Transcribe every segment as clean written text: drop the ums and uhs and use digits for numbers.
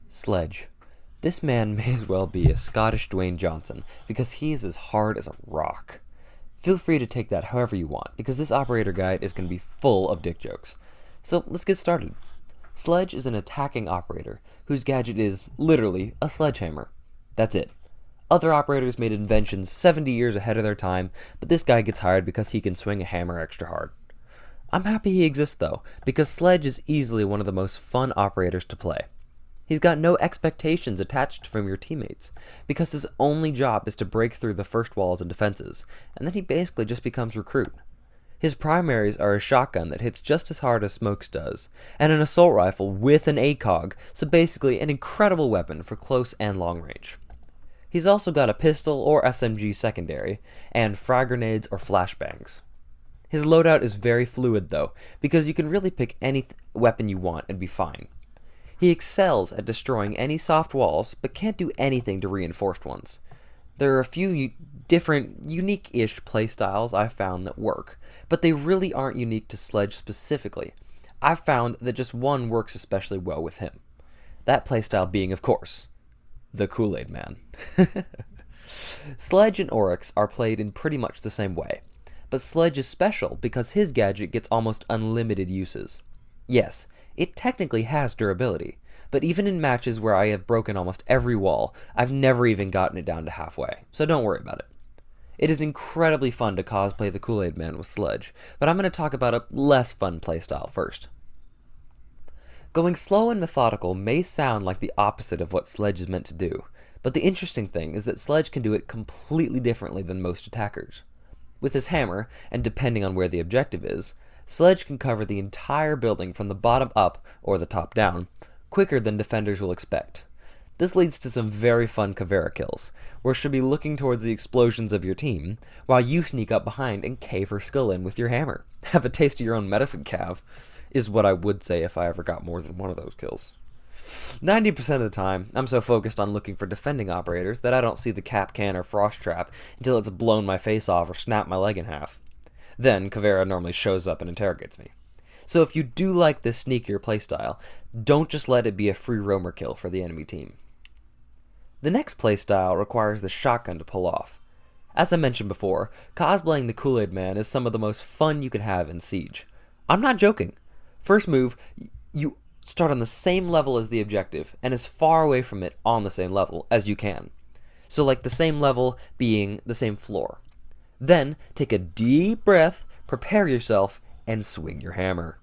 Sledge. This man may as well be a Scottish Dwayne Johnson, because he is as hard as a rock. Feel free to take that however you want, because this operator guide is going to be full of dick jokes. So let's get started. Sledge is an attacking operator, whose gadget is, literally, a sledgehammer. That's it. Other operators made inventions 70 years ahead of their time, but this guy gets hired because he can swing a hammer extra hard. I'm happy he exists though, because Sledge is easily one of the most fun operators to play. He's got no expectations attached from your teammates, because his only job is to break through the first walls and defenses, and then he basically just becomes recruit. His primaries are a shotgun that hits just as hard as Smokes does, and an assault rifle with an ACOG, so basically an incredible weapon for close and long range. He's also got a pistol or SMG secondary, and frag grenades or flashbangs. His loadout is very fluid though, because you can really pick any weapon you want and be fine. He excels at destroying any soft walls, but can't do anything to reinforced ones. There are a few different, unique-ish playstyles I've found that work, but they really aren't unique to Sledge specifically. I've found that just one works especially well with him. That playstyle being, of course, the Kool-Aid Man. Sledge and Oryx are played in pretty much the same way, but Sledge is special because his gadget gets almost unlimited uses. Yes, it technically has durability, but even in matches where I have broken almost every wall, I've never even gotten it down to halfway, so don't worry about it. It is incredibly fun to cosplay the Kool-Aid Man with Sledge, but I'm going to talk about a less fun playstyle first. Going slow and methodical may sound like the opposite of what Sledge is meant to do, but the interesting thing is that Sledge can do it completely differently than most attackers. With his hammer, and depending on where the objective is, Sledge can cover the entire building from the bottom up, or the top down, quicker than defenders will expect. This leads to some very fun Caveira kills, where she'll be looking towards the explosions of your team, while you sneak up behind and cave her skull in with your hammer. Have a taste of your own medicine, Cav, is what I would say if I ever got more than one of those kills. 90% of the time, I'm so focused on looking for defending operators that I don't see the cap can or frost trap until it's blown my face off or snapped my leg in half. Then, Caveira normally shows up and interrogates me. So if you do like this sneakier playstyle, don't just let it be a free roamer kill for the enemy team. The next playstyle requires the shotgun to pull off. As I mentioned before, cosplaying the Kool-Aid Man is some of the most fun you can have in Siege. I'm not joking. First move, you start on the same level as the objective, and as far away from it on the same level as you can. So like the same level being the same floor. Then, take a deep breath, prepare yourself, and swing your hammer.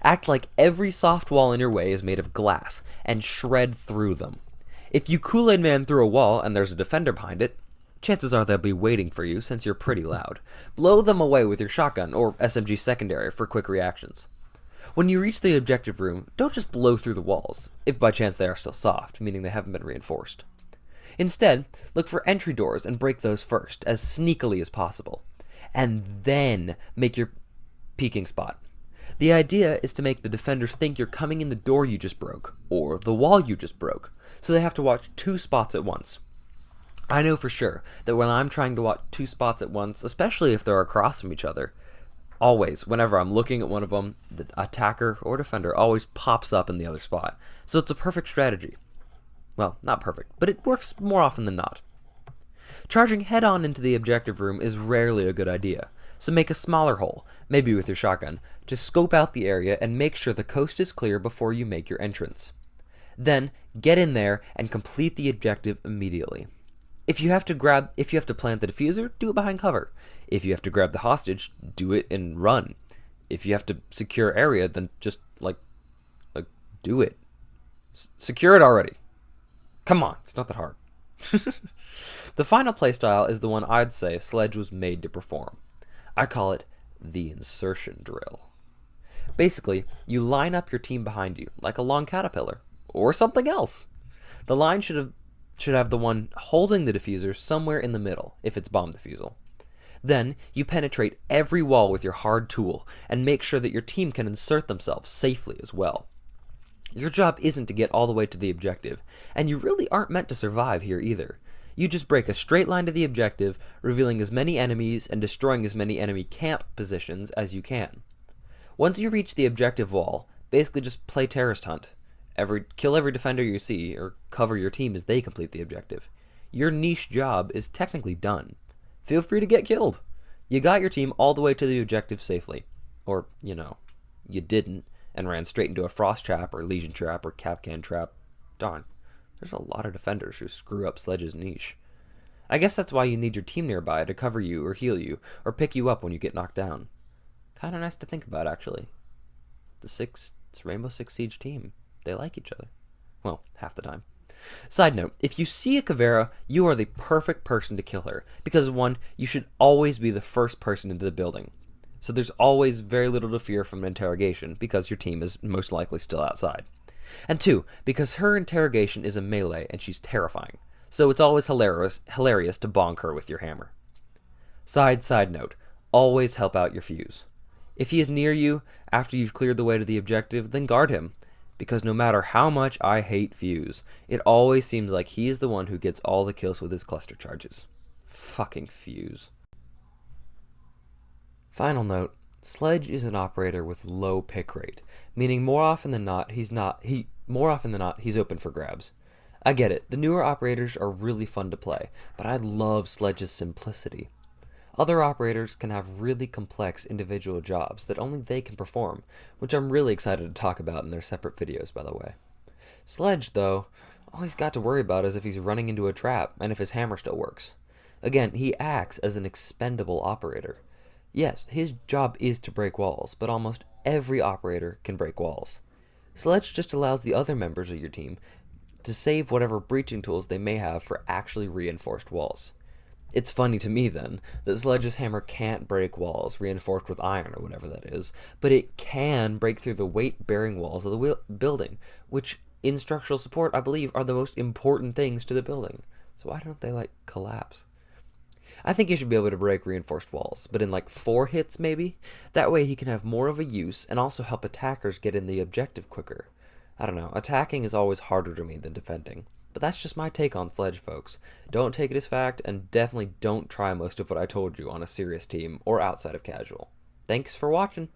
Act like every soft wall in your way is made of glass, and shred through them. If you Kool-Aid Man through a wall and there's a defender behind it, chances are they'll be waiting for you since you're pretty loud. Blow them away with your shotgun or SMG secondary for quick reactions. When you reach the objective room, don't just blow through the walls, if by chance they are still soft, meaning they haven't been reinforced. Instead, look for entry doors and break those first, as sneakily as possible. And then make your peeking spot. The idea is to make the defenders think you're coming in the door you just broke, or the wall you just broke, so they have to watch two spots at once. I know for sure that when I'm trying to watch two spots at once, especially if they're across from each other, always, whenever I'm looking at one of them, the attacker or defender always pops up in the other spot. So it's a perfect strategy. Well, not perfect, but it works more often than not. Charging head-on into the objective room is rarely a good idea, so make a smaller hole, maybe with your shotgun, to scope out the area and make sure the coast is clear before you make your entrance. Then, get in there and complete the objective immediately. If you have to plant the diffuser, do it behind cover. If you have to grab the hostage, do it and run. If you have to secure area, then just, do it. Secure it already. Come on, it's not that hard. The final playstyle is the one I'd say Sledge was made to perform. I call it the insertion drill. Basically, you line up your team behind you, like a long caterpillar, or something else. The line should have the one holding the diffuser somewhere in the middle, if it's bomb defusal. Then, you penetrate every wall with your hard tool, and make sure that your team can insert themselves safely as well. Your job isn't to get all the way to the objective, and you really aren't meant to survive here either. You just break a straight line to the objective, revealing as many enemies and destroying as many enemy camp positions as you can. Once you reach the objective wall, basically just play terrorist hunt, kill every defender you see, or cover your team as they complete the objective. Your niche job is technically done. Feel free to get killed. You got your team all the way to the objective safely. Or, you didn't, and ran straight into a frost trap, or legion trap, or capcan trap. Darn, there's a lot of defenders who screw up Sledge's niche. I guess that's why you need your team nearby to cover you, or heal you, or pick you up when you get knocked down. Kinda nice to think about, actually. It's Rainbow Six Siege team. They like each other. Well, half the time. Side note, if you see a Caveira, you are the perfect person to kill her, because 1, you should always be the first person into the building. So there's always very little to fear from an interrogation, because your team is most likely still outside. And 2, because her interrogation is a melee, and she's terrifying. So it's always hilarious to bonk her with your hammer. Side note, always help out your fuse. If he is near you after you've cleared the way to the objective, then guard him. Because no matter how much I hate Fuse, it always seems like he is the one who gets all the kills with his cluster charges. Fucking Fuse. Final note, Sledge is an operator with low pick rate, meaning more often than not he's open for grabs. I get it, the newer operators are really fun to play, but I love Sledge's simplicity. Other operators can have really complex individual jobs that only they can perform, which I'm really excited to talk about in their separate videos, by the way. Sledge, though, all he's got to worry about is if he's running into a trap and if his hammer still works. Again, he acts as an expendable operator. Yes, his job is to break walls, but almost every operator can break walls. Sledge just allows the other members of your team to save whatever breaching tools they may have for actually reinforced walls. It's funny to me, then, that Sledge's hammer can't break walls reinforced with iron or whatever that is, but it can break through the weight-bearing walls of the building, which, in structural support, I believe, are the most important things to the building. So why don't they, collapse? I think he should be able to break reinforced walls, but in 4 hits, maybe? That way he can have more of a use and also help attackers get in the objective quicker. I don't know, attacking is always harder to me than defending. But that's just my take on Sledge, folks. Don't take it as fact, and definitely don't try most of what I told you on a serious team or outside of casual. Thanks for watching.